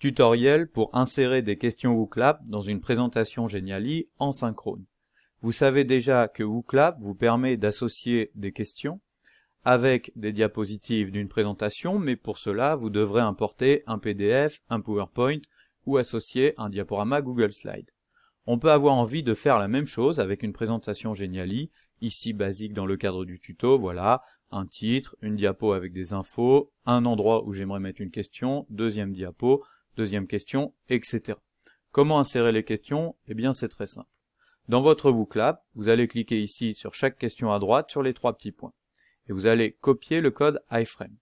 Tutoriel pour insérer des questions WooClap dans une présentation Geniali en synchrone. Vous savez déjà que WooClap vous permet d'associer des questions avec des diapositives d'une présentation, mais pour cela, vous devrez importer un PDF, un PowerPoint ou associer un diaporama Google Slides. On peut avoir envie de faire la même chose avec une présentation Geniali, ici basique dans le cadre du tuto, voilà, un titre, une diapo avec des infos, un endroit où j'aimerais mettre une question, deuxième diapo, deuxième question, etc. Comment insérer les questions? Eh bien c'est très simple. Dans votre WooClap, vous allez cliquer ici sur chaque question à droite sur les trois petits points. Et vous allez copier le code iframe.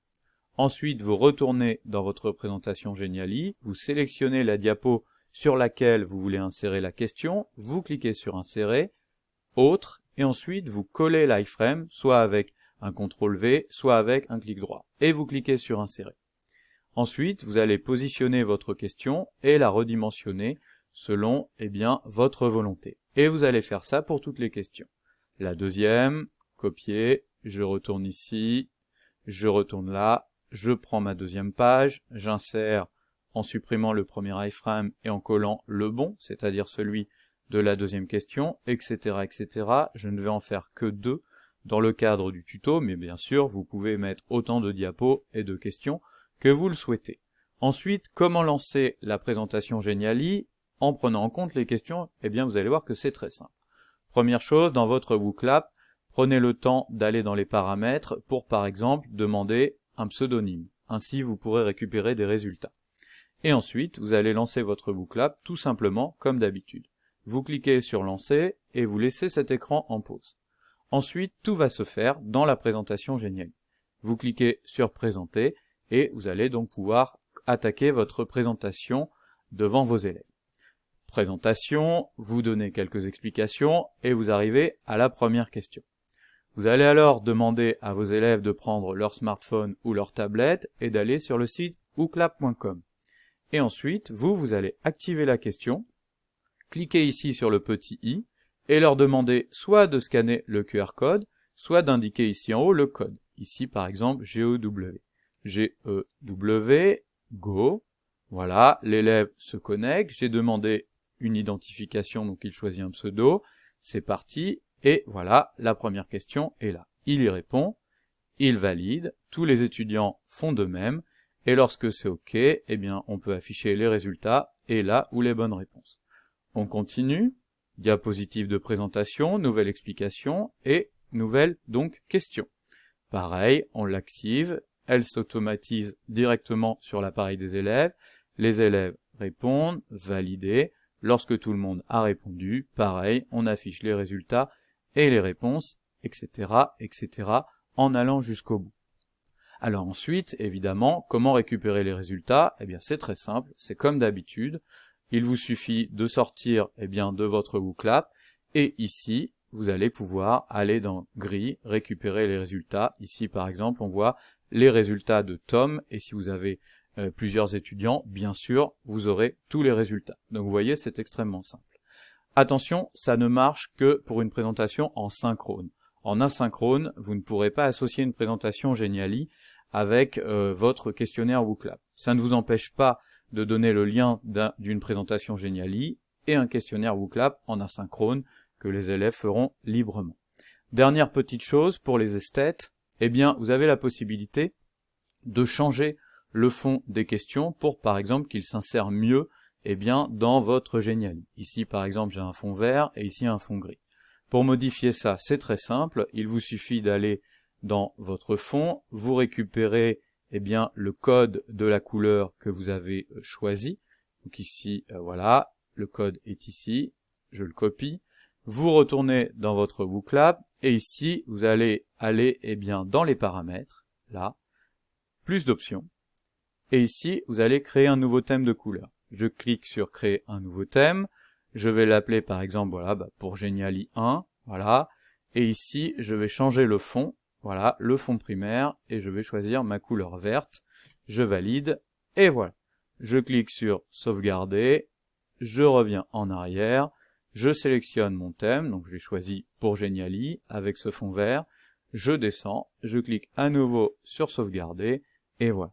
Ensuite, vous retournez dans votre présentation Geniali, vous sélectionnez la diapo sur laquelle vous voulez insérer la question, vous cliquez sur Insérer, Autre, et ensuite vous collez l'iframe, soit avec un CTRL V, soit avec un clic droit, et vous cliquez sur Insérer. Ensuite, vous allez positionner votre question et la redimensionner selon votre volonté. Et vous allez faire ça pour toutes les questions. La deuxième, copier, je retourne ici, je retourne là, je prends ma deuxième page, j'insère en supprimant le premier iframe et en collant le bon, c'est-à-dire celui de la deuxième question, etc., etc. Je ne vais en faire que 2 dans le cadre du tuto, mais bien sûr, vous pouvez mettre autant de diapos et de questions que vous le souhaitez. Ensuite, comment lancer la présentation Geniali en prenant en compte les questions? Eh bien, vous allez voir que c'est très simple. Première chose, dans votre WooClap, prenez le temps d'aller dans les paramètres pour, par exemple, demander un pseudonyme. Ainsi, vous pourrez récupérer des résultats. Et ensuite, vous allez lancer votre WooClap tout simplement comme d'habitude. Vous cliquez sur Lancer et vous laissez cet écran en pause. Ensuite, tout va se faire dans la présentation Geniali. Vous cliquez sur Présenter et vous allez donc pouvoir attaquer votre présentation devant vos élèves. Présentation, vous donnez quelques explications et vous arrivez à la première question. Vous allez alors demander à vos élèves de prendre leur smartphone ou leur tablette et d'aller sur le site wooclap.com. Et ensuite, vous allez activer la question, cliquez ici sur le petit i et leur demander soit de scanner le QR code, soit d'indiquer ici en haut le code. Ici par exemple GEW. GEW, Go. Voilà, l'élève se connecte, j'ai demandé une identification, donc il choisit un pseudo, c'est parti, et voilà, la première question est là. Il y répond, il valide, tous les étudiants font de même, et lorsque c'est OK, eh bien on peut afficher les résultats, et là où les bonnes réponses. On continue, diapositive de présentation, nouvelle explication, et nouvelle donc question. Pareil, on l'active, elle s'automatise directement sur l'appareil des élèves, les élèves répondent, valider, lorsque tout le monde a répondu, pareil, on affiche les résultats et les réponses, etc., etc., en allant jusqu'au bout. Alors ensuite, évidemment, comment récupérer les résultats? Eh bien c'est très simple, c'est comme d'habitude, il vous suffit de sortir de votre WooClap, et ici, vous allez pouvoir aller dans Gris, récupérer les résultats. Ici par exemple, on voit les résultats de Tom, et si vous avez plusieurs étudiants, bien sûr, vous aurez tous les résultats. Donc vous voyez, c'est extrêmement simple. Attention, ça ne marche que pour une présentation en synchrone. En asynchrone, vous ne pourrez pas associer une présentation Geniali avec votre questionnaire WooClap. Ça ne vous empêche pas de donner le lien d'une présentation Geniali et un questionnaire WooClap en asynchrone que les élèves feront librement. Dernière petite chose pour les esthètes, eh bien vous avez la possibilité de changer le fond des questions pour par exemple qu'ils s'insèrent mieux dans votre Geniali. Ici par exemple j'ai un fond vert et ici un fond gris. Pour modifier ça, c'est très simple, il vous suffit d'aller dans votre fond, vous récupérez le code de la couleur que vous avez choisi. Donc ici, voilà, le code est ici, je le copie. Vous retournez dans votre WooClap, et ici, vous allez aller dans les paramètres, là, plus d'options. Et ici, vous allez créer un nouveau thème de couleur. Je clique sur créer un nouveau thème, je vais l'appeler par exemple, voilà, pour Geniali 1, voilà. Et ici, je vais changer le fond. Voilà, le fond primaire, et je vais choisir ma couleur verte, je valide, et voilà. Je clique sur sauvegarder, je reviens en arrière, je sélectionne mon thème, donc j'ai choisi pour Geniali, avec ce fond vert, je descends, je clique à nouveau sur sauvegarder, et voilà.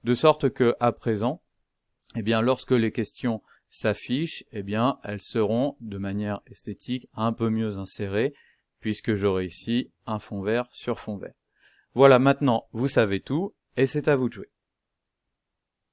De sorte que, à présent, eh bien lorsque les questions s'affichent, eh bien elles seront de manière esthétique un peu mieux insérées, puisque j'aurai ici un fond vert sur fond vert. Voilà, maintenant vous savez tout, et c'est à vous de jouer.